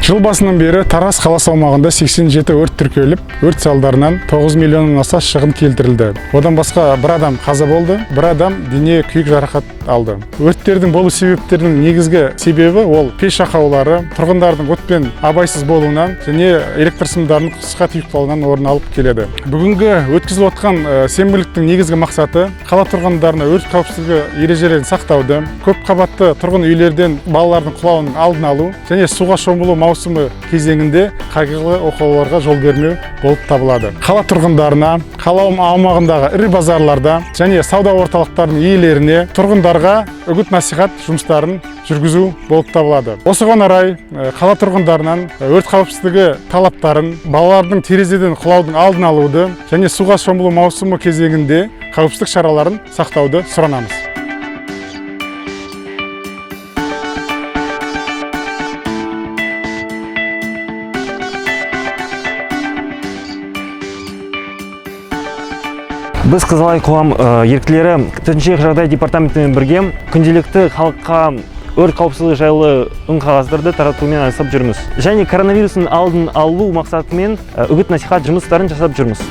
Жыл басынан бері Тараз қаласы аумағында 87 өрт тіркеліп, өрт салдарынан 9 миллионнан аса шығын келтірілді. Одан басқа бір адам қаза болды, бір адам дене күйік жарақат алды. Өрттердің болу себептерінің негізгі себебі ол пеш ақаулары, тұрғындардың отпен абайсыз болуынан және электр сымдарының қысқа тұйықталуынан орын алып келеді. Бүгінгі өткізіліп отқан сенбіліктің негізгі мақсаты қала тұрғындарына өрт қауіпсіздігі ережелерін сақтауды, көп қабатты тұрғын үйлерден балалардың құлауының алдын алу және суға шомылу маусымы кезеңінде қайғылы оқиғаларға жол бермеу болып табылады. Қала тұрғындарына, қала аумағындағы ірі базарларда және сауда орталықтарының иелеріне, тұрғындарға үгіт-насихат жұмыстарын жүргізу болып табылады. Осыған орай қала тұрғындарынан өрт қауіпсіздігі талаптарын, балалардың терезеден құлаудың алдын алуды және суға шомылу маусымы кезеңінде қауіпсіздік шараларын сақтауды сұранамыз. Біз Қызылай қоғам еріктілері төтенше жағдай департаментімен бірге күнделікті халыққа өрт қауіпсіздігі жайлы үн-қағаздарды таратумен айналысып жүрміз. Және коронавирустың алдын алу мақсатымен үгіт-насихат жұмыстарын жасап жүрміз.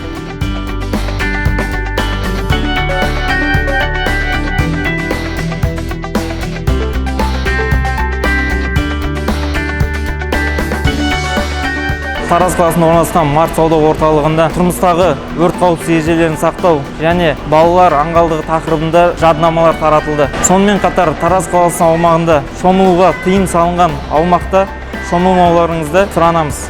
Тараз қаласында орналасқан Март сауда орталығында тұрмыстағы өрт қауіпсіздігі ережелерін сақтау және балалар аңғалдығы тақырыбында жадынамалар таратылды. Сонымен қатар Тараз қаласы аумағында шомылуға тыйым салынған аумақта шомылмауларыңызды сұранамыз.